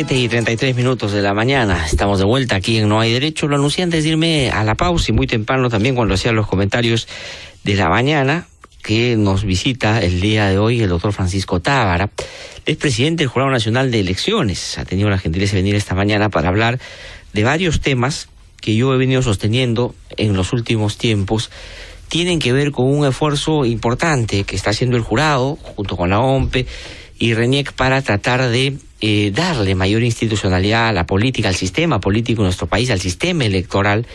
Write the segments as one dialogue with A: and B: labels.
A: 7:33 de la mañana, estamos de vuelta aquí en No Hay Derecho. Lo anuncié antes de irme a la pausa y muy temprano también cuando hacía los comentarios de la mañana, que nos visita el día de hoy el doctor Francisco Tábara, es presidente del Jurado Nacional de Elecciones. Ha tenido la gentileza de venir esta mañana para hablar de varios temas que yo he venido sosteniendo en los últimos tiempos. Tienen que ver con un esfuerzo importante que está haciendo el jurado, junto con la OMPE y RENIEC, para tratar de darle mayor institucionalidad a la política, al sistema político de nuestro país, al sistema electoral,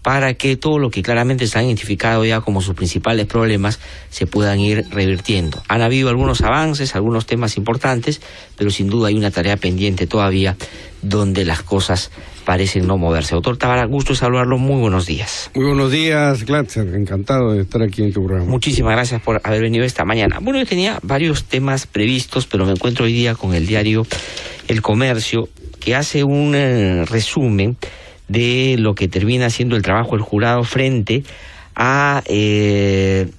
A: para que todo lo que claramente se han identificado ya como sus principales problemas se puedan ir revirtiendo. Han habido algunos avances, algunos temas importantes, pero sin duda hay una tarea pendiente todavía donde las cosas parecen no moverse. Doctor Tábara, gusto saludarlo, muy buenos días.
B: Muy buenos días, Glatzer, encantado de estar aquí en tu programa.
A: Muchísimas gracias por haber venido esta mañana. Bueno, yo tenía varios temas previstos, pero me encuentro hoy día con el diario El Comercio, que hace un resumen de lo que termina siendo el trabajo del jurado frente a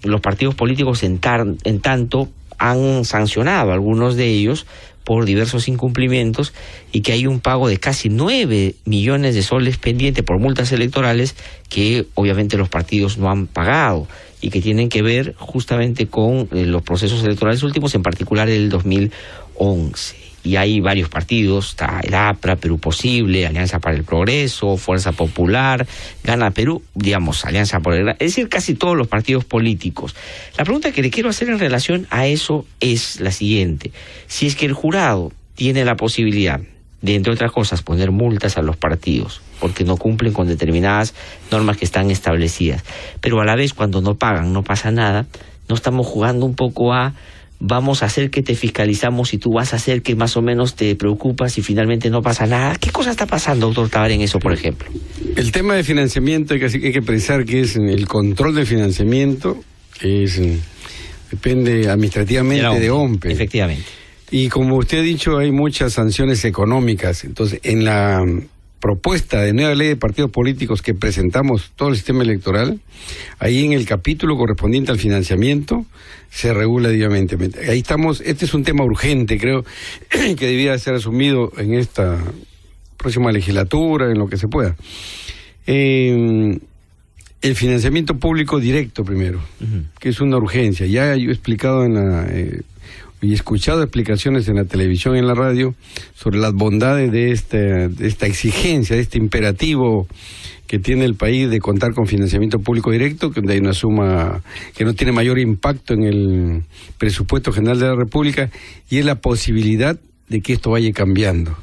A: los partidos políticos en tanto han sancionado a algunos de ellos por diversos incumplimientos, y que hay un pago de casi 9 millones de soles pendiente por multas electorales que obviamente los partidos no han pagado y que tienen que ver justamente con los procesos electorales últimos, en particular el 2011. Y hay varios partidos, está el APRA, Perú Posible, Alianza para el Progreso, Fuerza Popular, Gana Perú, digamos, Alianza por el... Es decir, casi todos los partidos políticos. La pregunta que le quiero hacer en relación a eso es la siguiente: si es que el jurado tiene la posibilidad de, entre otras cosas, poner multas a los partidos porque no cumplen con determinadas normas que están establecidas, pero a la vez cuando no pagan no pasa nada, no estamos jugando un poco a... vamos a hacer que te fiscalizamos y tú vas a hacer que más o menos te preocupas y finalmente no pasa nada? ¿Qué cosa está pasando, doctor Tábara, en eso, por ejemplo? El
B: tema de financiamiento hay que pensar que es el control del financiamiento, depende administrativamente de OMPE.
A: Efectivamente.
B: Y como usted ha dicho, hay muchas sanciones económicas. Entonces, en la propuesta de nueva ley de partidos políticos que presentamos todo el sistema electoral, ahí en el capítulo correspondiente al financiamiento se regula debidamente. Ahí estamos. Este es un tema urgente, creo que debiera ser asumido en esta próxima legislatura, en lo que se pueda. El financiamiento público directo primero, que es una urgencia. Ya yo he explicado y he escuchado explicaciones en la televisión y en la radio sobre las bondades de esta exigencia, de este imperativo que tiene el país de contar con financiamiento público directo, donde hay una suma que no tiene mayor impacto en el presupuesto general de la República, y es la posibilidad de que esto vaya cambiando.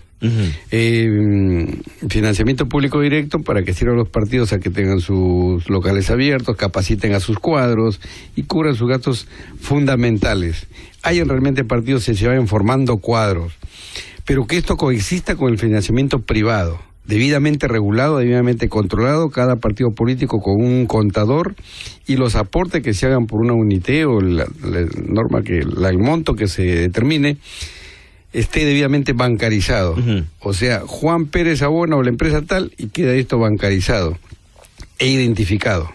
B: Financiamiento público directo para que sirvan los partidos a que tengan sus locales abiertos, capaciten a sus cuadros y cubran sus gastos fundamentales. Hay realmente partidos que se vayan formando cuadros, pero que esto coexista con el financiamiento privado, debidamente regulado, debidamente controlado, cada partido político con un contador, y los aportes que se hagan por una unité o la norma el monto que se determine esté debidamente bancarizado. O sea, Juan Pérez abona o la empresa tal, y queda esto bancarizado e identificado.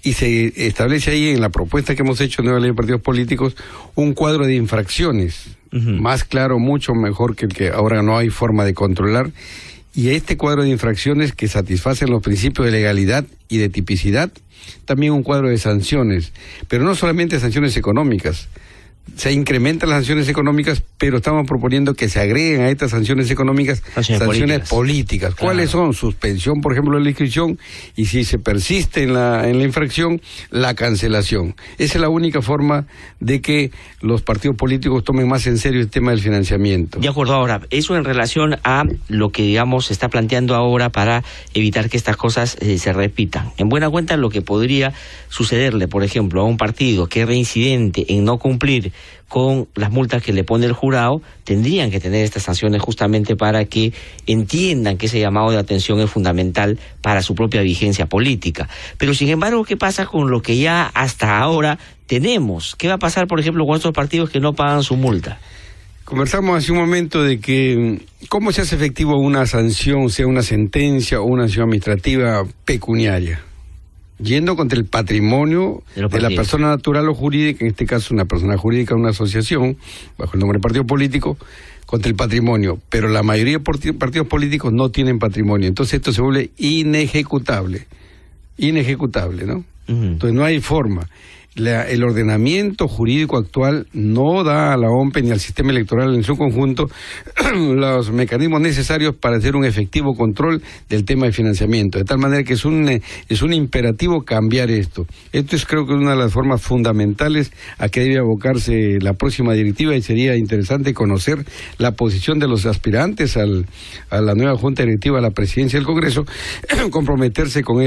B: Y se establece ahí, en la propuesta que hemos hecho en Nueva Ley de Partidos Políticos, un cuadro de infracciones, más claro, mucho mejor que el que ahora no hay forma de controlar. Y este cuadro de infracciones que satisfacen los principios de legalidad y de tipicidad, también un cuadro de sanciones, pero no solamente sanciones económicas. Se incrementan las sanciones económicas, pero estamos proponiendo que se agreguen a estas sanciones económicas sanciones políticas. ¿Cuáles son? Suspensión, por ejemplo, de la inscripción, y si se persiste en la infracción, la cancelación. Esa es la única forma de que los partidos políticos tomen más en serio el tema del financiamiento.
A: De acuerdo. Ahora, eso en relación a lo que, digamos, se está planteando ahora para evitar que estas cosas se repitan. En buena cuenta, lo que podría sucederle, por ejemplo, a un partido que es reincidente en no cumplir con las multas que le pone el jurado, tendrían que tener estas sanciones justamente para que entiendan que ese llamado de atención es fundamental para su propia vigencia política. Pero sin embargo, ¿qué pasa con lo que ya hasta ahora tenemos? ¿Qué va a pasar, por ejemplo, con estos partidos que no pagan su multa?
B: Conversamos hace un momento de que cómo se hace efectivo una sanción, sea una sentencia o una sanción administrativa pecuniaria. yendo contra el patrimonio de la persona natural o jurídica, en este caso una persona jurídica, una asociación, bajo el nombre de partido político, contra el patrimonio, pero la mayoría de partidos políticos no tienen patrimonio, entonces esto se vuelve inejecutable, ¿no? Entonces no hay forma. El ordenamiento jurídico actual no da a la OMPE ni al sistema electoral en su conjunto los mecanismos necesarios para hacer un efectivo control del tema de financiamiento, de tal manera que es un imperativo cambiar esto. Esto es, creo que, una de las formas fundamentales a que debe abocarse la próxima directiva, y sería interesante conocer la posición de los aspirantes a la nueva Junta Directiva a la Presidencia del Congreso, comprometerse con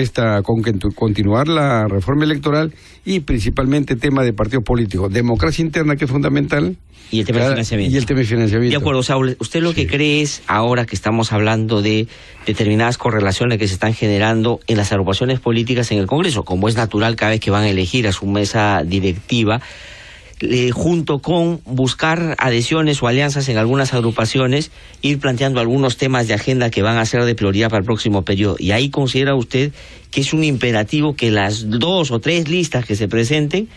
B: continuar la reforma electoral y principalmente tema de partidos políticos, democracia interna, que es fundamental,
A: y el tema de financiamiento.
B: Y el tema de financiamiento.
A: De acuerdo, Saúl, ¿usted lo que cree es, ahora que estamos hablando de determinadas correlaciones que se están generando en las agrupaciones políticas en el Congreso, como es natural cada vez que van a elegir a su mesa directiva, junto con buscar adhesiones o alianzas en algunas agrupaciones, ir planteando algunos temas de agenda que van a ser de prioridad para el próximo periodo? Y ahí considera usted que es un imperativo que las 2 o 3 listas que se presenten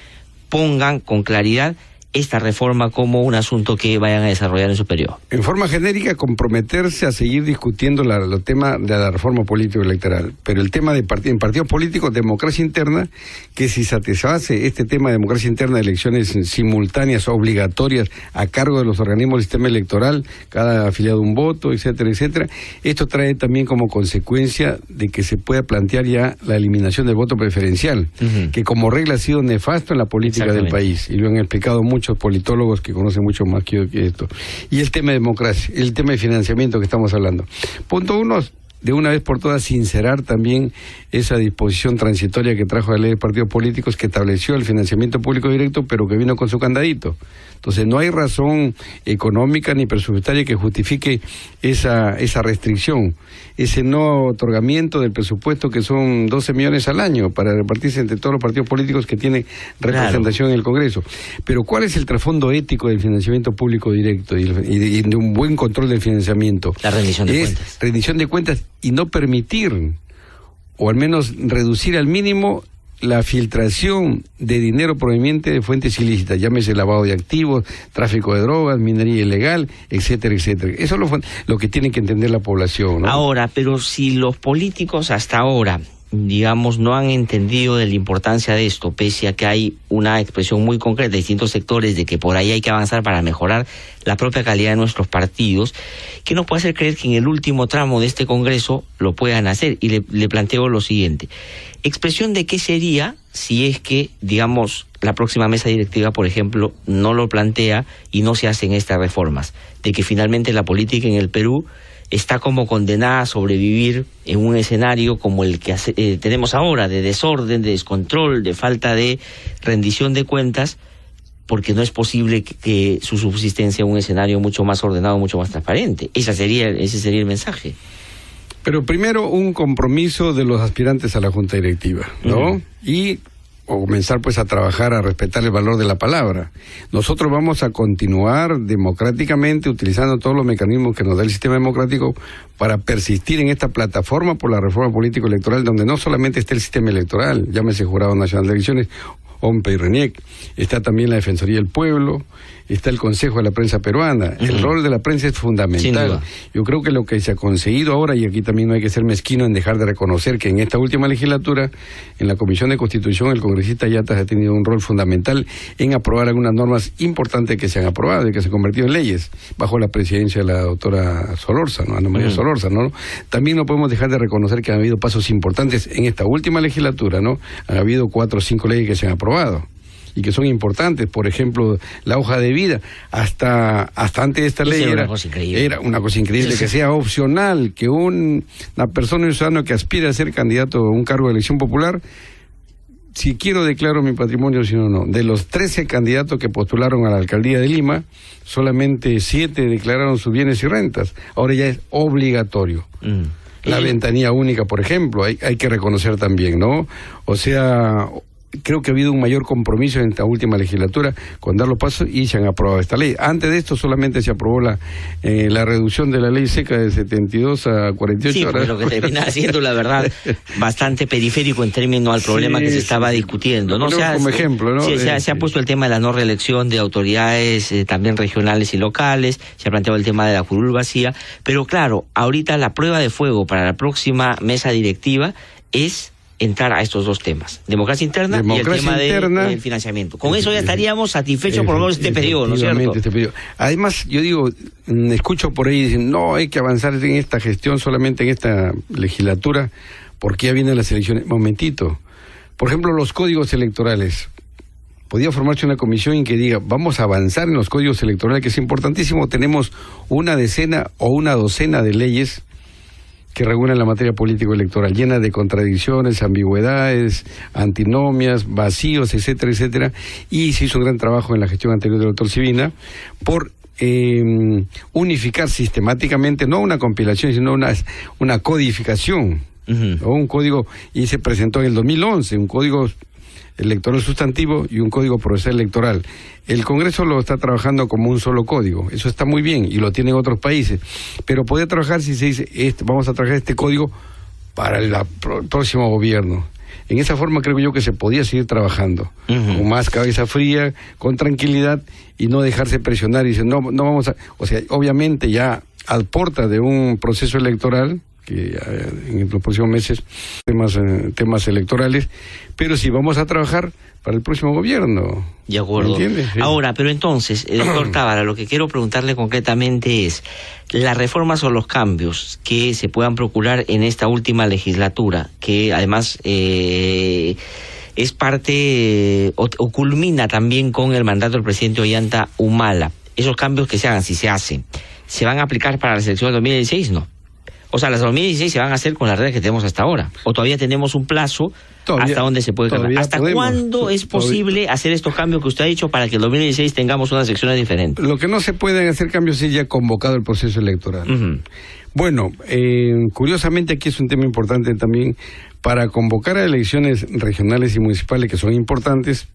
A: pongan con claridad esta reforma como un asunto que vayan a desarrollar en su periodo. En forma genérica, comprometerse a seguir discutiendo los temas de la reforma político-electoral, pero el tema en partidos políticos, democracia interna, que si satisface este tema de democracia interna, de elecciones simultáneas, obligatorias, a cargo de los organismos del sistema electoral, cada afiliado un voto, etcétera, etcétera, esto trae también como consecuencia de que se pueda plantear ya la eliminación del voto preferencial, que como regla ha sido nefasto en la política del país, y lo han explicado muchos politólogos que conocen mucho más que yo que esto. Y el tema de democracia, el tema de financiamiento que estamos hablando. Punto 1, de una vez por todas sincerar también esa disposición transitoria que trajo la ley de partidos políticos, que estableció el financiamiento público directo, pero que vino con su candadito. Entonces no hay razón económica ni presupuestaria que justifique esa restricción, ese no otorgamiento del presupuesto, que son 12 millones al año para repartirse entre todos los partidos políticos que tienen representación en el Congreso. Pero ¿cuál es el trasfondo ético del financiamiento público directo y de un buen control del financiamiento? La rendición de cuentas.
B: Rendición de cuentas, y no permitir, o al menos reducir al mínimo, la filtración de dinero proveniente de fuentes ilícitas, llámese lavado de activos, tráfico de drogas, minería ilegal, etcétera, etcétera. Eso es lo que tiene que entender la población, ¿no? Ahora, pero si los políticos hasta ahora, digamos, no han entendido de la importancia de esto, pese a que hay una expresión muy concreta de distintos sectores de que por ahí hay que avanzar para mejorar la propia calidad de nuestros partidos, ¿qué nos puede hacer creer que en el último tramo de este Congreso lo puedan hacer? Y le planteo lo siguiente: expresión de qué sería si es que, digamos, la próxima mesa directiva, por ejemplo, no lo plantea y no se hacen estas reformas, de que finalmente la política en el Perú está como condenada a sobrevivir en un escenario como el que tenemos ahora, de desorden, de descontrol, de falta de rendición de cuentas, porque no es posible que su subsistencia en un escenario mucho más ordenado, mucho más transparente. Ese sería el mensaje. Pero primero, un compromiso de los aspirantes a la Junta Directiva, ¿no? Y comenzar pues a trabajar, a respetar el valor de la palabra. Nosotros vamos a continuar democráticamente utilizando todos los mecanismos que nos da el sistema democrático para persistir en esta plataforma por la reforma político-electoral, donde no solamente está el sistema electoral, llámese Jurado Nacional de Elecciones, OMPE y RENIEC, está también la Defensoría del Pueblo, está el Consejo de la Prensa Peruana. El rol de la prensa es fundamental. Yo creo que lo que se ha conseguido ahora, y aquí también no hay que ser mezquino en dejar de reconocer que en esta última legislatura, en la Comisión de Constitución, el congresista Yatas ha tenido un rol fundamental en aprobar algunas normas importantes que se han aprobado y que se han convertido en leyes, bajo la presidencia de la doctora Solórzano, Ana María Solórzano, ¿no? También no podemos dejar de reconocer que han habido pasos importantes en esta última legislatura, ¿no? Han habido 4 o 5 leyes que se han aprobado y que son importantes. Por ejemplo, la hoja de vida, hasta antes de esta ley era una cosa increíble, que sea opcional, que una persona, un ciudadano que aspire a ser candidato a un cargo de elección popular, si quiero declaro mi patrimonio, si no, no. De los 13 candidatos que postularon a la alcaldía de Lima, solamente 7 declararon sus bienes y rentas. Ahora ya es obligatorio. La ventanilla única, por ejemplo, hay que reconocer también, ¿no? O sea, creo que ha habido un mayor compromiso en esta última legislatura con dar los pasos y se han aprobado esta ley. Antes de esto solamente se aprobó la reducción de la ley seca de 72 a 48 horas.
A: Sí, lo que termina siendo, la verdad, bastante periférico en términos al problema que se estaba discutiendo, ¿no?
B: Como ejemplo, ¿no?
A: Sí, se ha puesto el tema de la no reelección de autoridades también regionales y locales, se ha planteado el tema de la curul vacía, pero claro, ahorita la prueba de fuego para la próxima mesa directiva es entrar a estos dos temas, democracia interna y el tema del financiamiento. Con eso ya estaríamos satisfechos por lo menos este periodo, ¿no es cierto?
B: Además, yo digo, escucho por ahí, dicen, no, hay que avanzar en esta gestión solamente en esta legislatura, porque ya vienen las elecciones. Momentito. Por ejemplo, los códigos electorales. Podría formarse una comisión en que diga, vamos a avanzar en los códigos electorales, que es importantísimo. Tenemos una decena o una docena de leyes que regulan la materia político-electoral, llena de contradicciones, ambigüedades, antinomias, vacíos, etcétera, etcétera, y se hizo un gran trabajo en la gestión anterior del doctor Civina por unificar sistemáticamente, no una compilación, sino una codificación, o un código, y se presentó en el 2011, un código electoral sustantivo y un código procesal electoral. El Congreso lo está trabajando como un solo código, eso está muy bien y lo tienen otros países, pero puede trabajar si se dice, vamos a trabajar este código para el próximo gobierno. En esa forma creo yo que se podía seguir trabajando, con más cabeza fría, con tranquilidad y no dejarse presionar y decir, no vamos a... O sea, obviamente ya a puerta de un proceso electoral, que en los próximos meses temas electorales, pero sí vamos a trabajar para el próximo gobierno.
A: De acuerdo.
B: ¿Entiendes? Sí.
A: Ahora, pero entonces, doctor Tábara, lo que quiero preguntarle concretamente es, las reformas o los cambios que se puedan procurar en esta última legislatura, que además es parte o culmina también con el mandato del presidente Ollanta Humala, esos cambios que se hagan, si se hacen, ¿se van a aplicar para las elecciones del 2016? No. O sea, las 2016 se van a hacer con las reglas que tenemos hasta ahora. ¿O todavía tenemos un plazo hasta donde se puede cambiar? ¿Hasta cuándo es posible hacer estos cambios que usted ha dicho para que en 2016 tengamos unas elecciones diferentes?
B: Lo que no se pueden hacer cambios es ya convocado el proceso electoral. Bueno, curiosamente aquí es un tema importante también. Para convocar a elecciones regionales y municipales que son importantes,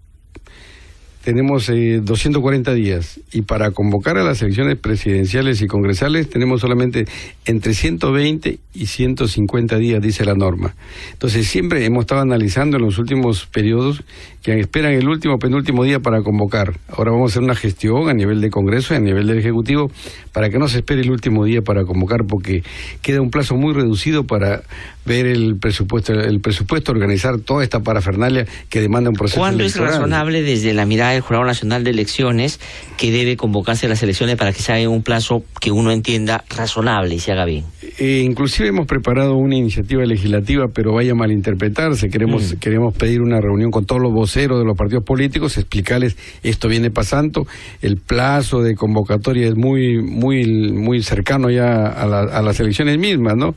B: tenemos 240 días, y para convocar a las elecciones presidenciales y congresales tenemos solamente entre 120 y 150 días, dice la norma. Entonces siempre hemos estado analizando en los últimos periodos que esperan el último, penúltimo día para convocar. Ahora vamos a hacer una gestión a nivel de Congreso y a nivel del Ejecutivo para que no se espere el último día para convocar, porque queda un plazo muy reducido para ver el presupuesto, organizar toda esta parafernalia que demanda un proceso
A: electoral.
B: ¿Cuándo
A: es razonable desde la mirada del Jurado Nacional de Elecciones que debe convocarse las elecciones para que se haga en un plazo que uno entienda razonable y se haga bien?
B: Inclusive hemos preparado una iniciativa legislativa, pero vaya a malinterpretarse. Queremos pedir una reunión con todos los voceros de los partidos políticos, explicarles esto viene pasando, el plazo de convocatoria es muy cercano ya a las elecciones mismas, ¿no?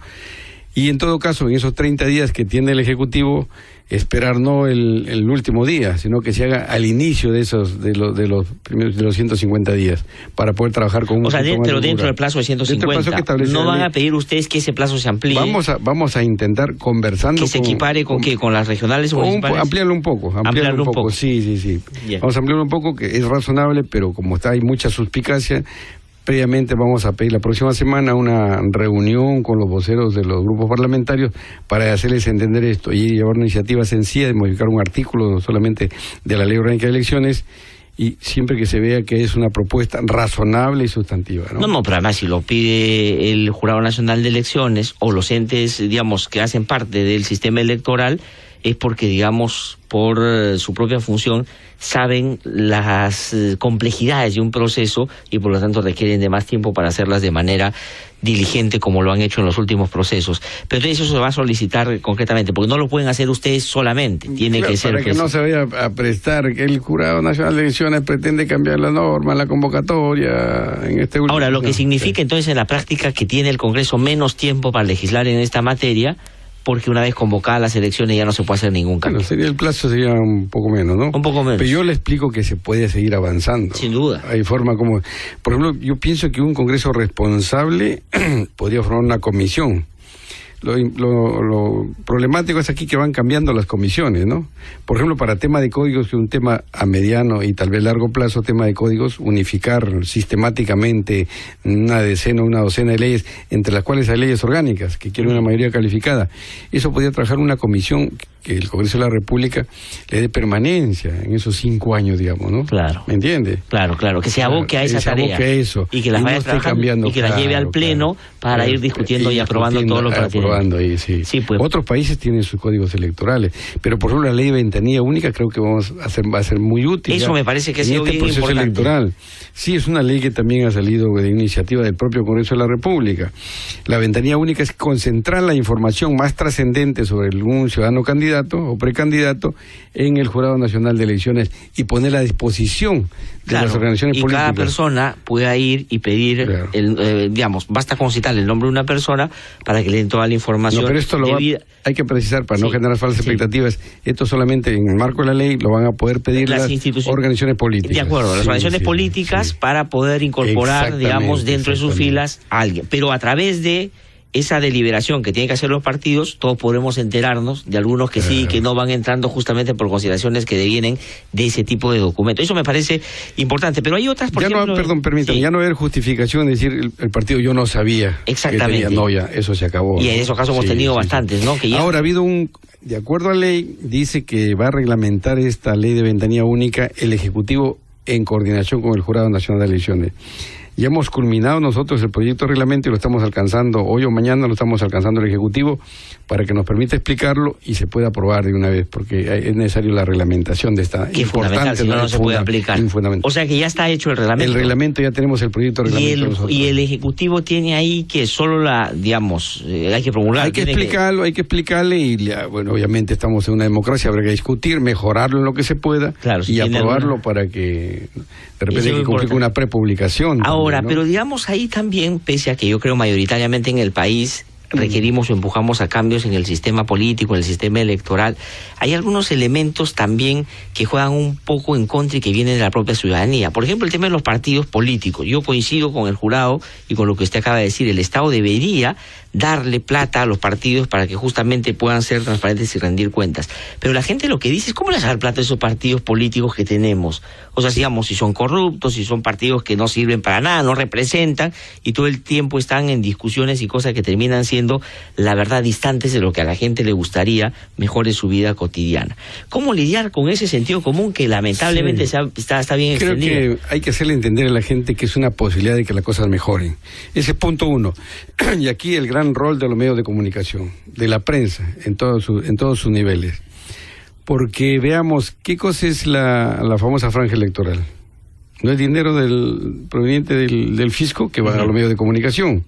B: Y en todo caso, en esos 30 días que tiene el Ejecutivo, esperar no el último día, sino que se haga al inicio de los 150 días, para poder trabajar con un...
A: O sea, dentro del plazo de 150, ¿no van a pedir ustedes que ese plazo se amplíe?
B: Vamos a intentar conversando...
A: ¿Que se equipare con qué? ¿Con las regionales o municipales?
B: Ampliarlo un poco. Sí. Yeah. Vamos a ampliarlo un poco, que es razonable, pero como hay mucha suspicacia... Previamente vamos a pedir la próxima semana una reunión con los voceros de los grupos parlamentarios para hacerles entender esto y llevar una iniciativa sencilla de modificar un artículo solamente de la Ley Orgánica de Elecciones, y siempre que se vea que es una propuesta razonable y sustantiva, ¿no?
A: No, pero además si lo pide el Jurado Nacional de Elecciones o los entes, digamos, que hacen parte del sistema electoral, es porque, digamos, por su propia función, saben las complejidades de un proceso y por lo tanto requieren de más tiempo para hacerlas de manera diligente, como lo han hecho en los últimos procesos. Pero entonces eso se va a solicitar concretamente, porque no lo pueden hacer ustedes solamente, tiene que ser...
B: Para que no se vaya a prestar que el Jurado Nacional de Elecciones pretende cambiar la norma, la convocatoria en este último...
A: Ahora, lo que significa entonces en la práctica que tiene el Congreso menos tiempo para legislar en esta materia, porque una vez convocadas las elecciones ya no se puede hacer ningún cambio.
B: Bueno, el plazo sería un poco menos, ¿no?
A: Un poco menos.
B: Pero yo le explico que se puede seguir avanzando.
A: Sin duda.
B: Hay forma como... Por ejemplo, yo pienso que un Congreso responsable podría formar una comisión. Lo problemático es aquí que van cambiando las comisiones, ¿no? Por ejemplo, para tema de códigos, que es un tema a mediano y tal vez largo plazo, tema de códigos, unificar sistemáticamente una decena o una docena de leyes, entre las cuales hay leyes orgánicas, que quieren una mayoría calificada. Eso podría trabajar una comisión que el Congreso de la República le dé permanencia en esos 5 años, digamos, ¿no?
A: Claro.
B: ¿Me entiende?
A: Claro, que se aboque a esa tarea.
B: Que eso.
A: Y que las vaya trabajando y que las lleve al Pleno para ir discutiendo y aprobando todos los partidos.
B: Ahí, sí.
A: Sí, pues.
B: Otros países tienen sus códigos electorales, pero por ejemplo la ley de ventanilla única creo que va a ser muy útil.
A: Eso me parece que es
B: bien proceso importante. Electoral. Sí, es una ley que también ha salido de iniciativa del propio Congreso de la República. La ventanilla única es concentrar la información más trascendente sobre algún ciudadano candidato o precandidato en el Jurado Nacional de Elecciones y ponerla a disposición de las organizaciones políticas.
A: Y cada persona pueda ir y pedir, digamos, basta con citar el nombre de una persona para que le den toda la información.
B: No, pero esto hay que precisar para no generar falsas expectativas. Esto solamente en el marco de la ley lo van a poder pedir las organizaciones políticas.
A: De acuerdo, las organizaciones políticas para poder incorporar, digamos, dentro de sus filas a alguien. Pero a través de esa deliberación que tienen que hacer los partidos, todos podremos enterarnos de algunos que sí, que no van entrando justamente por consideraciones que devienen de ese tipo de documentos. Eso me parece importante, pero hay otras, por ejemplo...
B: Permítanme, ya no hay justificación de decir el partido yo no sabía.
A: Exactamente.
B: Ya, eso se acabó.
A: Y en esos casos hemos tenido bastantes, ¿no? Que ya...
B: Ahora, ha habido de acuerdo a la ley, dice que va a reglamentar esta ley de ventanilla única el Ejecutivo en coordinación con el Jurado Nacional de Elecciones. Ya hemos culminado nosotros el proyecto de reglamento y lo estamos alcanzando, hoy o mañana lo estamos alcanzando el Ejecutivo para que nos permita explicarlo y se pueda aprobar de una vez, porque es necesario la reglamentación de esta
A: importante, si no se puede aplicar. O sea que ya está hecho el reglamento.
B: El reglamento, ya tenemos el proyecto de reglamento.
A: Y el Ejecutivo tiene ahí que solo digamos, hay que promulgar.
B: Hay que explicarle y bueno, obviamente estamos en una democracia, habrá que discutir, mejorarlo en lo que se pueda y aprobarlo para que de repente hay que cumplir con una prepublicación.
A: Ahora, ¿no? Pero digamos ahí también, pese a que yo creo mayoritariamente en el país requerimos o empujamos a cambios en el sistema político, en el sistema electoral, hay algunos elementos también que juegan un poco en contra y que vienen de la propia ciudadanía. Por ejemplo, el tema de los partidos políticos. Yo coincido con el jurado y con lo que usted acaba de decir. El Estado debería darle plata a los partidos para que justamente puedan ser transparentes y rendir cuentas. Pero la gente lo que dice es, ¿cómo les dar plata a esos partidos políticos que tenemos? O sea, digamos, si son corruptos, si son partidos que no sirven para nada, no representan, y todo el tiempo están en discusiones y cosas que terminan siendo, la verdad, distantes de lo que a la gente le gustaría mejore su vida cotidiana. ¿Cómo lidiar con ese sentido común que lamentablemente está bien extendido?
B: Creo que hay que hacerle entender a la gente que es una posibilidad de que las cosas mejoren. Ese es punto uno. Y aquí el gran rol de los medios de comunicación, de la prensa, en todos sus niveles. Porque veamos, ¿qué cosa es la famosa franja electoral? No es dinero proveniente del fisco que va a los medios de comunicación.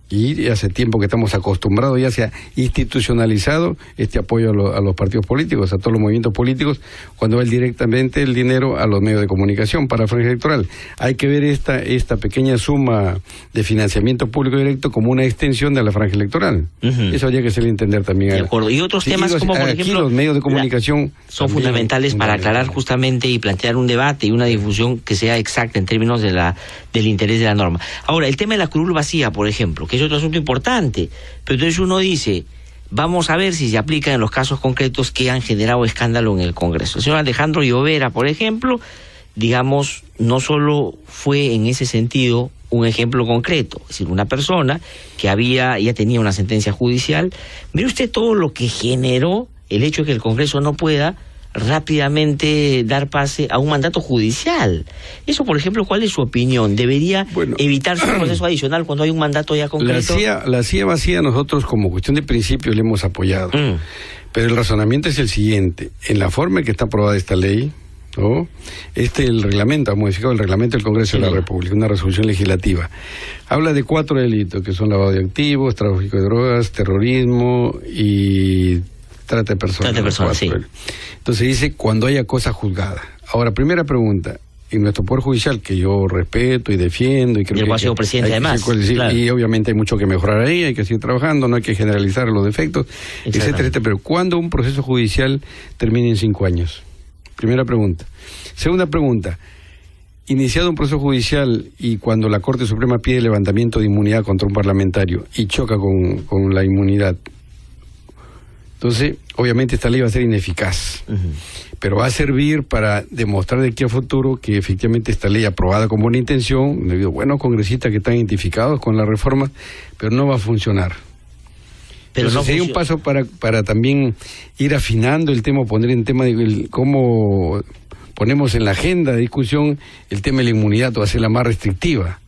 B: Y hace tiempo que estamos acostumbrados, ya se ha institucionalizado este apoyo a los partidos políticos, a todos los movimientos políticos, cuando va directamente el dinero a los medios de comunicación para la franja electoral. Hay que ver esta pequeña suma de financiamiento público directo como una extensión de la franja electoral. Eso habría que hacerle entender también.
A: De acuerdo. Y otros temas como, por ejemplo,
B: los medios de comunicación
A: son fundamentales para aclarar justamente y plantear un debate y una difusión que sea exacta en términos del interés de la norma. Ahora, el tema de la curul vacía, por ejemplo, que es otro asunto importante, pero entonces uno dice, vamos a ver si se aplica en los casos concretos que han generado escándalo en el Congreso. El señor Alejandro Llovera, por ejemplo, digamos, no solo fue en ese sentido un ejemplo concreto, es decir, una persona que ya tenía una sentencia judicial. Mire usted todo lo que generó el hecho de que el Congreso no pueda rápidamente dar pase a un mandato judicial. Eso, por ejemplo, ¿cuál es su opinión? ¿Debería evitarse un proceso adicional cuando hay un mandato ya concreto?
B: La CIA vacía nosotros como cuestión de principio le hemos apoyado. Pero el razonamiento es el siguiente. En la forma en que está aprobada esta ley, ¿no? El reglamento, ha modificado el reglamento del Congreso de la República, una resolución legislativa. Habla de 4 delitos, que son lavado de activos, tráfico de drogas, terrorismo y trata de personas.
A: Sí.
B: Entonces dice, cuando haya cosa juzgada. Ahora, primera pregunta, en nuestro Poder Judicial, que yo respeto y defiendo, y creo que
A: ha sido presidente además,
B: y obviamente hay mucho que mejorar ahí, hay que seguir trabajando, no hay que generalizar los defectos, etcétera, pero ¿cuándo un proceso judicial termina en 5 años? Primera pregunta. Segunda pregunta, iniciado un proceso judicial y cuando la Corte Suprema pide levantamiento de inmunidad contra un parlamentario y choca con la inmunidad, entonces obviamente esta ley va a ser ineficaz, pero va a servir para demostrar de aquí a futuro que efectivamente esta ley aprobada con buena intención, debido a buenos congresistas que están identificados con la reforma, pero no va a funcionar. Pero no sería un paso para también ir afinando el tema, poner en tema de cómo ponemos en la agenda de discusión el tema de la inmunidad, o hacerla más restrictiva.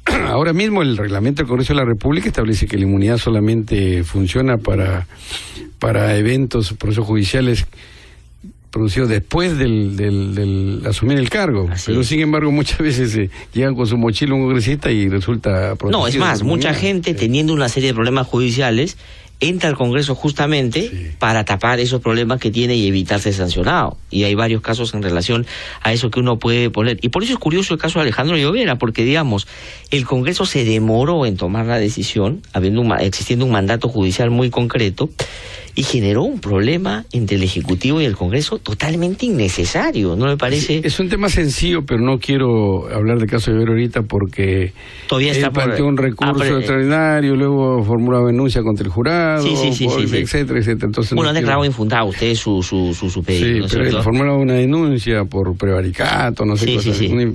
B: Ahora mismo el reglamento del Congreso de la República establece que la inmunidad solamente funciona para eventos, procesos judiciales producidos después del asumir el cargo. Pero sin embargo muchas veces llegan con su mochila un congresista y resulta protegido.
A: No, es más, mucha gente teniendo una serie de problemas judiciales entra al Congreso justamente para tapar esos problemas que tiene y evitar ser sancionado. Y hay varios casos en relación a eso que uno puede poner. Y por eso es curioso el caso de Alejandro Llovera, porque, digamos, el Congreso se demoró en tomar la decisión, existiendo un mandato judicial muy concreto, y generó un problema entre el Ejecutivo y el Congreso totalmente innecesario, ¿no le parece?
B: Es un tema sencillo, pero no quiero hablar del caso de Llovera ahorita porque
A: todavía está
B: planteó un recurso extraordinario, luego formuló una denuncia contra el jurado, etcétera, etcétera. Entonces,
A: bueno, han declarado infundado usted su pedido,
B: sí, pero él formuló una denuncia por prevaricato, no sé,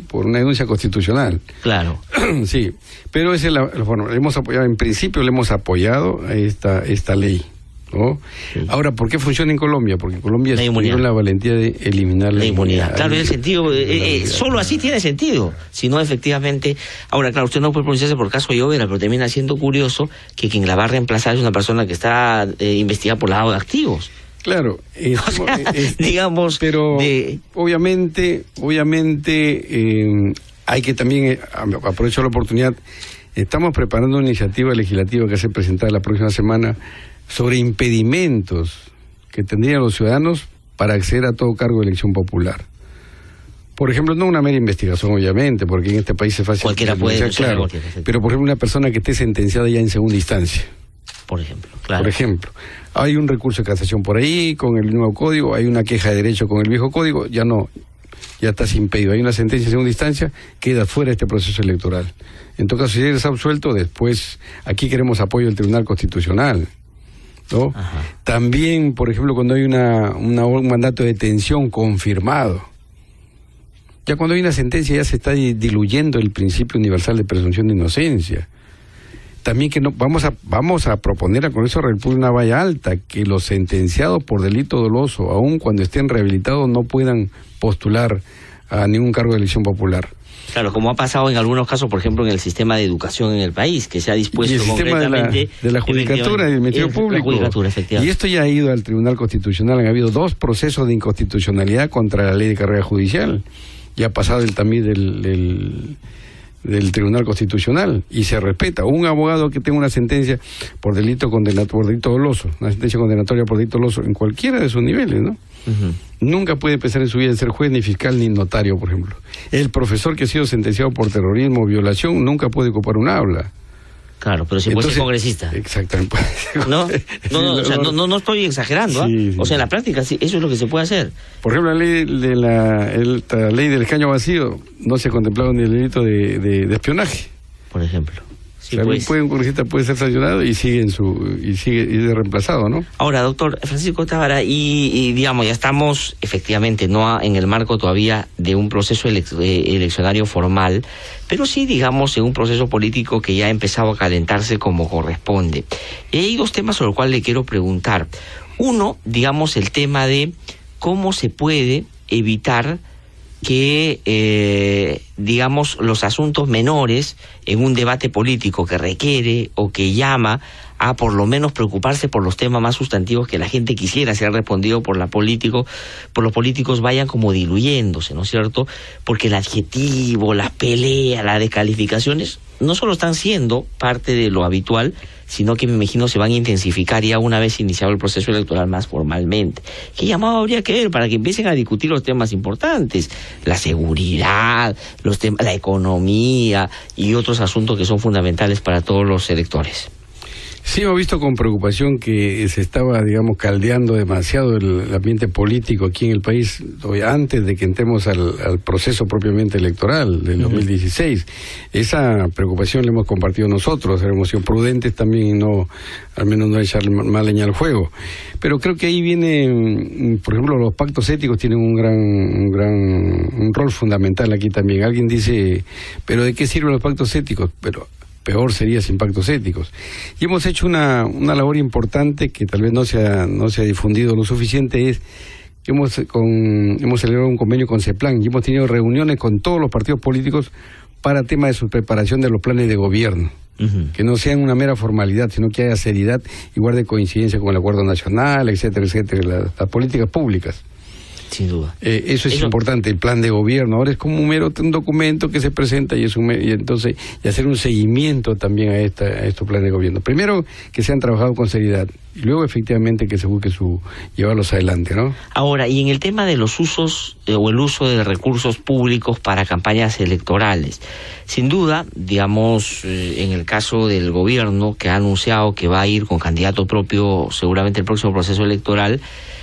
B: por una denuncia constitucional.
A: Claro.
B: Sí, pero esa es la forma. Hemos apoyado, en principio le hemos apoyado a esta ley, ¿no? Ahora, ¿por qué funciona en Colombia? Porque en Colombia tuvieron la valentía de eliminar la inmunidad.
A: Claro, el sentido, solo así tiene sentido. Si no, efectivamente, ahora, claro, usted no puede pronunciarse por el caso de Llovera, pero termina siendo curioso que quien la va a reemplazar es una persona que está investigada por lavado de activos.
B: Claro,
A: digamos,
B: pero obviamente hay que también, aprovecho la oportunidad, estamos preparando una iniciativa legislativa que va a ser presentada la próxima semana sobre impedimentos que tendrían los ciudadanos para acceder a todo cargo de elección popular. Por ejemplo, no una mera investigación, obviamente, porque en este país es fácil.
A: Cualquiera puede,
B: claro, pero por ejemplo una persona que esté sentenciada ya en segunda instancia.
A: Por ejemplo, claro.
B: Por ejemplo, hay un recurso de casación por ahí con el nuevo código, hay una queja de derecho con el viejo código, ya estás impedido. Hay una sentencia en segunda instancia, queda fuera de este proceso electoral. En todo caso, si eres absuelto, después aquí queremos apoyo del Tribunal Constitucional, ¿no? También, por ejemplo, cuando hay un mandato de detención confirmado, ya cuando hay una sentencia ya se está diluyendo el principio universal de presunción de inocencia. También que vamos a proponer al Congreso de la República una valla alta, que los sentenciados por delito doloso, aun cuando estén rehabilitados, no puedan postular a ningún cargo de elección popular.
A: Claro, como ha pasado en algunos casos, por ejemplo, en el sistema de educación en el país, que se ha dispuesto
B: y el
A: concretamente
B: de la judicatura y del Ministerio Público. Y esto ya ha ido al Tribunal Constitucional. Han habido 2 procesos de inconstitucionalidad contra la ley de carrera judicial. Ya ha pasado el tamiz del Tribunal Constitucional y se respeta. Un abogado que tenga una sentencia por delito doloso, una sentencia condenatoria por delito doloso en cualquiera de sus niveles, ¿no? Nunca puede pensar en su vida en ser juez, ni fiscal, ni notario, por ejemplo. El profesor que ha sido sentenciado por terrorismo o violación nunca puede ocupar un aula.
A: Claro, pero si puede ser congresista.
B: Exactamente.
A: No estoy exagerando, o sea, en la práctica sí, eso es lo que se puede hacer.
B: Por ejemplo, la ley del escaño vacío no se ha contemplado ni el delito de espionaje.
A: Por ejemplo. Sí,
B: un congresista puede ser sancionado y sigue de reemplazado, ¿no?
A: Ahora, doctor Francisco Tábara, y digamos, ya estamos efectivamente no en el marco todavía de un proceso eleccionario formal, pero sí, digamos, en un proceso político que ya ha empezado a calentarse como corresponde. Y hay 2 temas sobre los cuales le quiero preguntar. Uno, digamos, el tema de cómo se puede evitar que, digamos, los asuntos menores en un debate político que requiere o que llama a por lo menos preocuparse por los temas más sustantivos que la gente quisiera ser respondido por los políticos vayan como diluyéndose, ¿no es cierto? Porque el adjetivo, las peleas, las descalificaciones no solo están siendo parte de lo habitual, sino que me imagino se van a intensificar ya una vez iniciado el proceso electoral más formalmente. ¿Qué llamado habría que ver para que empiecen a discutir los temas importantes? La seguridad, los temas, la economía y otros asuntos que son fundamentales para todos los electores.
B: Sí, hemos visto con preocupación que se estaba, digamos, caldeando demasiado el ambiente político aquí en el país antes de que entremos al proceso propiamente electoral del 2016. Esa preocupación la hemos compartido nosotros, hemos sido prudentes también y no, al menos no echar más leña al fuego. Pero creo que ahí viene, por ejemplo, los pactos éticos tienen un rol fundamental aquí también. Alguien dice, ¿pero de qué sirven los pactos éticos? Pero peor sería sin pactos éticos. Y hemos hecho una labor importante que tal vez no se ha difundido lo suficiente, es que hemos celebrado un convenio con CEPLAN y hemos tenido reuniones con todos los partidos políticos para tema de su preparación de los planes de gobierno. Que no sean una mera formalidad, sino que haya seriedad y guarde coincidencia con el acuerdo nacional, etcétera, etcétera, las políticas públicas.
A: Sin duda.
B: Eso es importante, el plan de gobierno. Ahora es como un documento que se presenta y entonces hacer un seguimiento también a estos planes de gobierno. Primero, que se han trabajado con seriedad y luego efectivamente que se busque llevarlos adelante, ¿no?
A: Ahora, y en el tema de los usos o el uso de recursos públicos para campañas electorales, sin duda, digamos, en el caso del gobierno que ha anunciado que va a ir con candidato propio seguramente el próximo proceso electoral,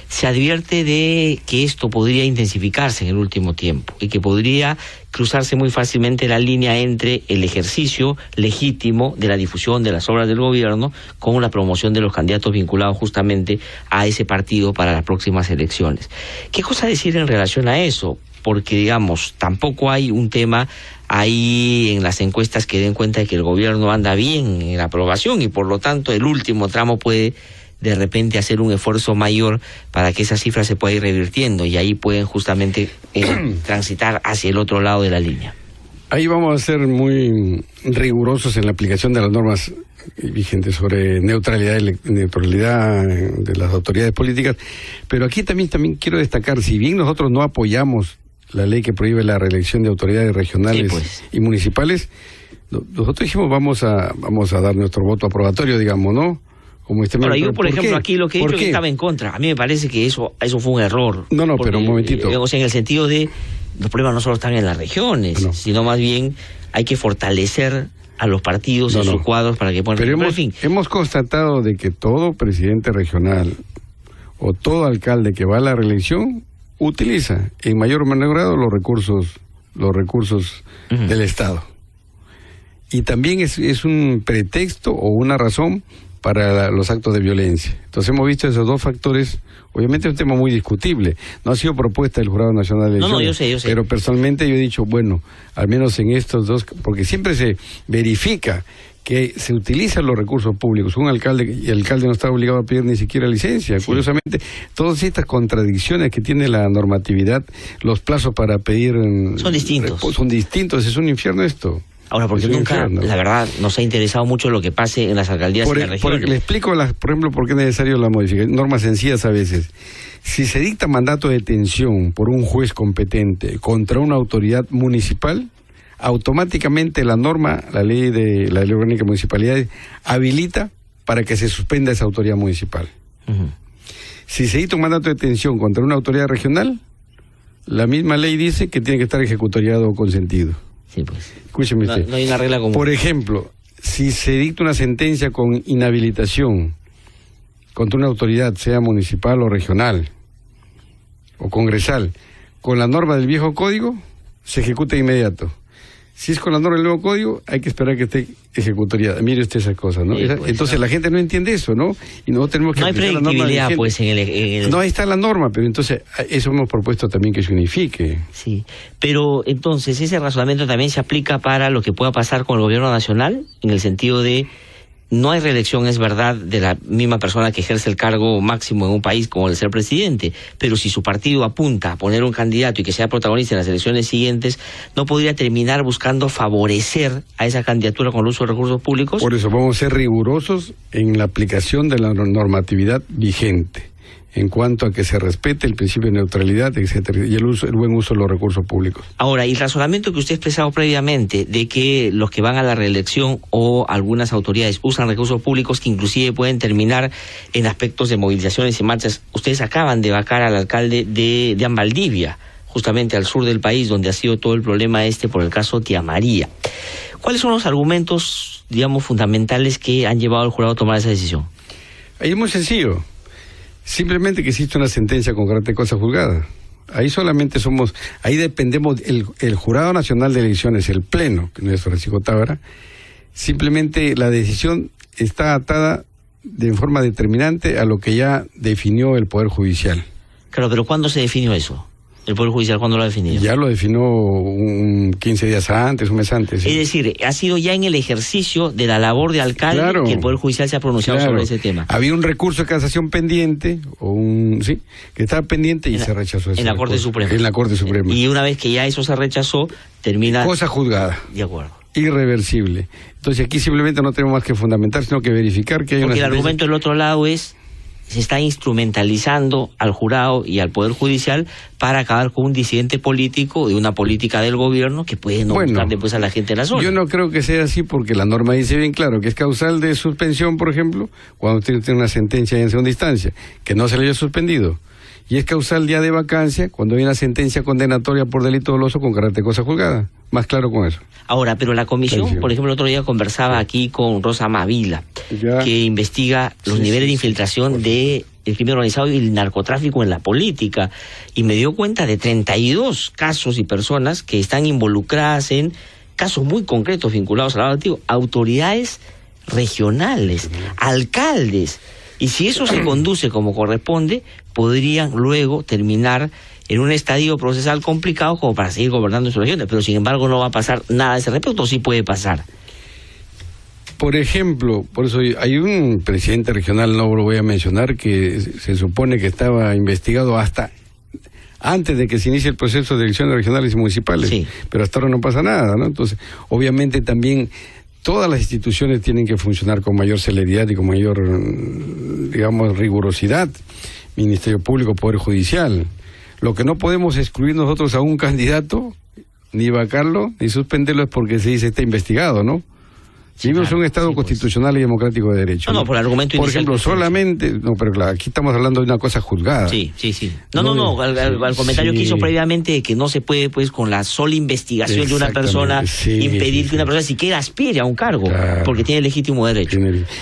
A: se advierte de que esto podría intensificarse en el último tiempo y que podría cruzarse muy fácilmente la línea entre el ejercicio legítimo de la difusión de las obras del gobierno con la promoción de los candidatos vinculados justamente a ese partido para las próximas elecciones. ¿Qué cosa decir en relación a eso? Porque, digamos, tampoco hay un tema ahí en las encuestas que den cuenta de que el gobierno anda bien en la aprobación y por lo tanto el último tramo puede de repente hacer un esfuerzo mayor para que esa cifra se pueda ir revirtiendo y ahí pueden justamente transitar hacia el otro lado de la línea.
B: Ahí vamos a ser muy rigurosos en la aplicación de las normas vigentes sobre neutralidad de las autoridades políticas, pero aquí también quiero destacar, si bien nosotros no apoyamos la ley que prohíbe la reelección de autoridades regionales y municipales, nosotros dijimos vamos a dar nuestro voto aprobatorio, digamos, ¿no?
A: Ahora, yo, por ejemplo, aquí lo que he dicho que estaba en contra. A mí me parece que eso fue un error.
B: No, porque, pero un momentito.
A: O sea, en el sentido de, los problemas no solo están en las regiones, sino más bien hay que fortalecer a los partidos en sus cuadros para que puedan...
B: Pero hemos constatado de que todo presidente regional o todo alcalde que va a la reelección utiliza en mayor o menor grado los recursos del Estado. Y también es un pretexto o una razón para los actos de violencia. Entonces hemos visto esos dos factores. Obviamente es un tema muy discutible. No ha sido propuesta del Jurado Nacional de Elecciones.
A: Yo sé.
B: Pero personalmente yo he dicho, bueno, al menos en estos dos, porque siempre se verifica que se utilizan los recursos públicos. Un alcalde, y el alcalde no está obligado a pedir ni siquiera licencia. Sí. Curiosamente, todas estas contradicciones que tiene la normatividad, los plazos para pedir...
A: Son distintos.
B: Es un infierno esto.
A: Ahora, porque nunca, la verdad, nos ha interesado mucho lo que pase en las alcaldías y en las regiones.
B: Le explico, por ejemplo, por qué es necesario la modificación. Normas sencillas a veces. Si se dicta mandato de detención por un juez competente contra una autoridad municipal, automáticamente la ley orgánica de municipalidades, habilita para que se suspenda esa autoridad municipal. Si se dicta un mandato de detención contra una autoridad regional, la misma ley dice que tiene que estar ejecutoriado o consentido.
A: Sí, pues.
B: Escúcheme usted.
A: No hay una regla común.
B: Por ejemplo, si se dicta una sentencia con inhabilitación contra una autoridad, sea municipal o regional o congresal, con la norma del viejo código, se ejecuta de inmediato. Si es con la norma del nuevo código, hay que esperar que esté ejecutoriada. Mire usted esas cosas, ¿no? Entonces la gente no entiende eso, ¿no? Y nosotros tenemos que
A: no hay predictibilidad, pues, en el...
B: No, ahí está la norma, pero entonces eso hemos propuesto también que se unifique.
A: Sí, pero entonces ese razonamiento también se aplica para lo que pueda pasar con el gobierno nacional, en el sentido de no hay reelección, es verdad, de la misma persona que ejerce el cargo máximo en un país como el ser presidente, pero si su partido apunta a poner un candidato y que sea protagonista en las elecciones siguientes, ¿no podría terminar buscando favorecer a esa candidatura con el uso de recursos públicos?
B: Por eso vamos a ser rigurosos en la aplicación de la normatividad vigente, en cuanto a que se respete el principio de neutralidad, etcétera, y el buen uso de los recursos públicos.
A: Ahora, y el razonamiento que usted ha expresado previamente de que los que van a la reelección o algunas autoridades usan recursos públicos que inclusive pueden terminar en aspectos de movilizaciones y marchas. Ustedes acaban de vacar al alcalde de Valdivia, justamente al sur del país, donde ha sido todo el problema por el caso Tía María. ¿Cuáles son los argumentos, digamos, fundamentales que han llevado al jurado a tomar esa decisión?
B: Ahí es muy sencillo. Simplemente que existe una sentencia con carácter de cosa juzgada. Ahí solamente ahí dependemos, el Jurado Nacional de Elecciones, el Pleno, que no es Francisco Tábara, simplemente la decisión está atada de forma determinante a lo que ya definió el Poder Judicial.
A: Claro, pero ¿cuándo se definió eso? ¿El Poder Judicial cuándo lo ha definido?
B: Ya lo definió 15 días antes, un mes antes. ¿Sí?
A: Es decir, ha sido ya en el ejercicio de la labor de alcalde, claro, que el Poder Judicial se ha pronunciado, claro, sobre ese tema.
B: Había un recurso de casación pendiente, que estaba pendiente y se rechazó.
A: En la Corte Suprema.
B: En la Corte Suprema.
A: Y una vez que ya eso se rechazó, termina...
B: Cosa juzgada.
A: De acuerdo.
B: Irreversible. Entonces aquí simplemente no tenemos más que fundamentar, sino que verificar que hay
A: Porque el argumento del otro lado es: se está instrumentalizando al jurado y al Poder Judicial para acabar con un disidente político de una política del gobierno que puede no gustar después a la gente de la zona.
B: Yo no creo que sea así, porque la norma dice bien claro que es causal de suspensión, por ejemplo, cuando usted tiene una sentencia en segunda instancia, que no se le haya suspendido. Y es causal ya de vacancia cuando hay una sentencia condenatoria por delito doloso con carácter de cosa juzgada. Más claro con eso.
A: Ahora, pero la comisión, por ejemplo, el otro día conversaba aquí con Rosa Mavila, que investiga los niveles de infiltración del crimen organizado y el narcotráfico en la política, y me dio cuenta de 32 casos y personas que están involucradas en casos muy concretos vinculados al lavado de activos, autoridades regionales, alcaldes. Y si eso se conduce como corresponde, podrían luego terminar en un estadio procesal complicado como para seguir gobernando en sus regiones. Pero sin embargo no va a pasar nada de ese respecto, sí puede pasar.
B: Por ejemplo, por eso hay un presidente regional, no lo voy a mencionar, que se supone que estaba investigado hasta antes de que se inicie el proceso de elecciones regionales y municipales. Sí. Pero hasta ahora no pasa nada, ¿no? Entonces, obviamente también todas las instituciones tienen que funcionar con mayor celeridad y con mayor, digamos, rigurosidad. Ministerio Público, Poder Judicial. Lo que no podemos excluir nosotros a un candidato, ni vacarlo, ni suspenderlo, es porque se dice está investigado, ¿no? Vivimos en un Estado constitucional y democrático de derecho.
A: No, por el argumento
B: por ejemplo, solamente... No, pero claro, aquí estamos hablando de una cosa juzgada.
A: Sí. No, al comentario que hizo previamente, que no se puede, pues, con la sola investigación de una persona, impedir que una persona siquiera aspire a un cargo, porque tiene legítimo derecho.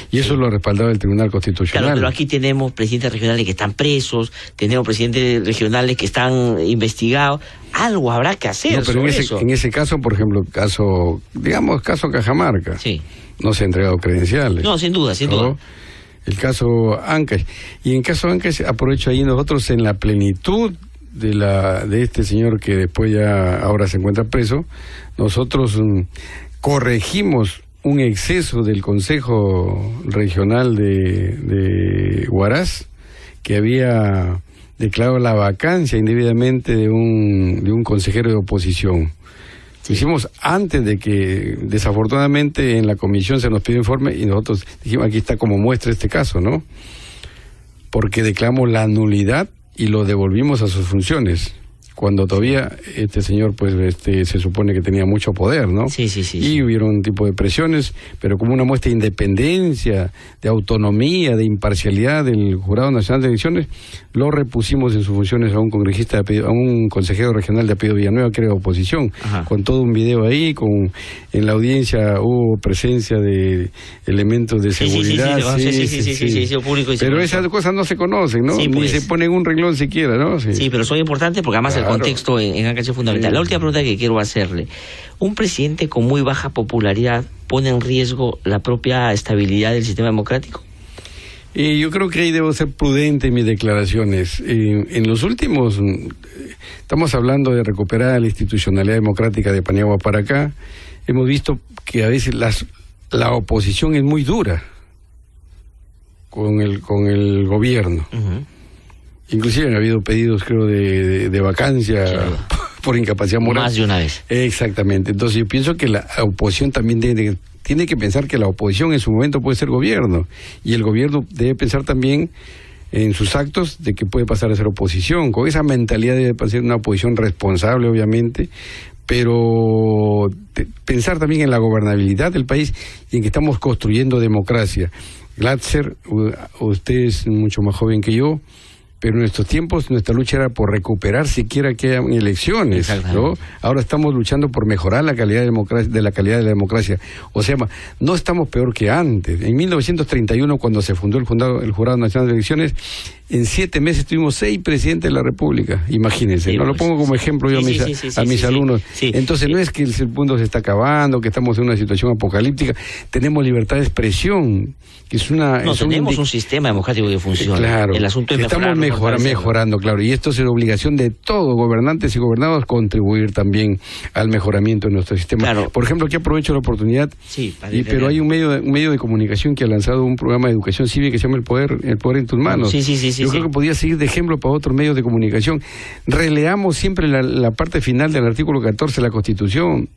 B: Y eso lo respaldaba el Tribunal Constitucional.
A: Claro, pero aquí tenemos presidentes regionales que están presos, tenemos presidentes regionales que están investigados. Algo habrá que hacer.
B: No, pero en ese caso, por ejemplo, caso Cajamarca, no se han entregado credenciales.
A: No, sin duda.
B: El caso Ancash. Y en caso Ancash, aprovecho ahí nosotros en la plenitud de este señor que después ya ahora se encuentra preso, nosotros corregimos un exceso del Consejo Regional de Huaraz, que había declaró la vacancia indebidamente de un consejero de oposición. Lo hicimos antes de que, desafortunadamente, en la comisión se nos pidió informe y nosotros dijimos, aquí está como muestra este caso, ¿no? Porque declaramos la nulidad y lo devolvimos a sus funciones, cuando todavía este señor, pues, se supone que tenía mucho poder, ¿no?
A: Sí.
B: Y hubieron un tipo de presiones, pero como una muestra de independencia, de autonomía, de imparcialidad del Jurado Nacional de Elecciones, lo repusimos en sus funciones a un congresista, a un consejero regional de apellido Villanueva, que era oposición, con todo un video ahí, en la audiencia hubo presencia de elementos de seguridad.
A: Sí, público.
B: Pero esas cosas no se conocen, ¿no? Ni se pone en un renglón siquiera, ¿no?
A: Sí, pero son importantes porque además el contexto en Ancash es fundamental. La última pregunta que quiero hacerle: ¿un presidente con muy baja popularidad pone en riesgo la propia estabilidad del sistema democrático?
B: Yo creo que ahí debo ser prudente en mis declaraciones. En los últimos, estamos hablando de recuperar la institucionalidad democrática de Paniagua para acá, hemos visto que a veces la oposición es muy dura con el gobierno. Inclusive han habido pedidos, creo, de vacancia por incapacidad moral.
A: Más de una vez.
B: Exactamente. Entonces yo pienso que la oposición también tiene que pensar que la oposición en su momento puede ser gobierno. Y el gobierno debe pensar también en sus actos de que puede pasar a ser oposición. Con esa mentalidad debe ser una oposición responsable, obviamente, pero pensar también en la gobernabilidad del país y en que estamos construyendo democracia. Glatzer, usted es mucho más joven que yo, pero en estos tiempos nuestra lucha era por recuperar siquiera que haya elecciones, ¿no? Ahora estamos luchando por mejorar la calidad de la calidad de la democracia. O sea, no estamos peor que antes. En 1931, cuando se fundó el Jurado Nacional de Elecciones, en 7 meses tuvimos 6 presidentes de la República. Imagínense, no lo pongo como ejemplo yo a mis alumnos. Entonces no es que el mundo se está acabando, que estamos en una situación apocalíptica. Tenemos libertad de expresión, que es una...
A: No, tenemos un sistema democrático que funciona.
B: Claro,
A: el asunto es
B: estamos mejorando, claro. Y esto es la obligación de todos, gobernantes y gobernados, contribuir también al mejoramiento de nuestro sistema.
A: Claro.
B: Por ejemplo, aquí aprovecho la oportunidad, pero hay un medio de comunicación que ha lanzado un programa de educación cívica que se llama El Poder en tus manos. Yo creo que podría seguir de ejemplo para otros medios de comunicación. Releamos siempre la parte final del artículo 14 de la Constitución,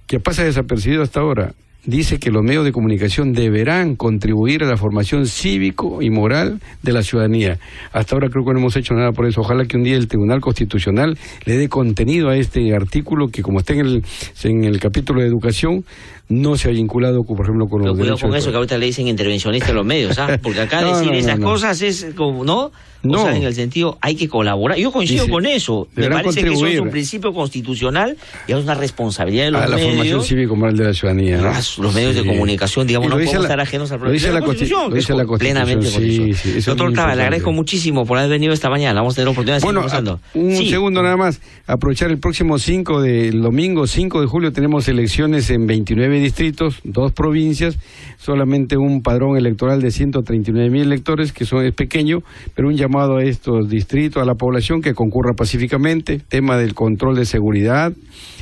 B: que pasa desapercibido hasta ahora. Dice que los medios de comunicación deberán contribuir a la formación cívico y moral de la ciudadanía. Hasta ahora creo que no hemos hecho nada por eso. Ojalá que un día el Tribunal Constitucional le dé contenido a este artículo que, como está en el capítulo de educación, no se ha vinculado, por ejemplo, con los derechos.
A: Cuidado con eso, que ahorita le dicen intervencionista a los medios, ¿ah? Porque acá decir esas cosas es como, ¿no? O sea, en el sentido, hay que colaborar. Yo coincido con eso. Me parece que eso es un principio constitucional y es una responsabilidad de los medios. A la formación cívico-moral de la ciudadanía, ¿no? Los medios de comunicación, digamos, no podemos estar ajenos al problema. Lo dice la Constitución. Plenamente con eso. Doctor Taba, le agradezco muchísimo por haber venido esta mañana. Vamos a tener la oportunidad de seguir conversando. Un segundo nada más. Aprovechar el próximo domingo 5 de julio, tenemos elecciones en 29 distritos, 2 provincias, solamente un padrón electoral de 139,000 electores, que es pequeño, pero un llamado a estos distritos, a la población que concurra pacíficamente, tema del control de seguridad,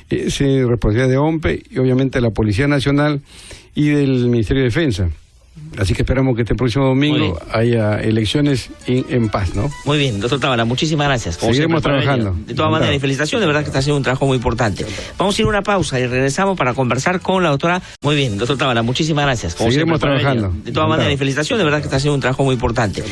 A: responsabilidad de OMPE y obviamente la Policía Nacional y del Ministerio de Defensa. Así que esperamos que este próximo domingo haya elecciones en paz, ¿no? Muy bien, doctor Tábara, muchísimas gracias. Seguiremos trabajando. De todas maneras, y felicitaciones, de verdad que está haciendo un trabajo muy importante. Vamos a ir a una pausa y regresamos para conversar con la doctora. Muy bien, doctor Tábara, muchísimas gracias. Seguiremos trabajando. De todas maneras, y felicitaciones, de verdad que está haciendo un trabajo muy importante.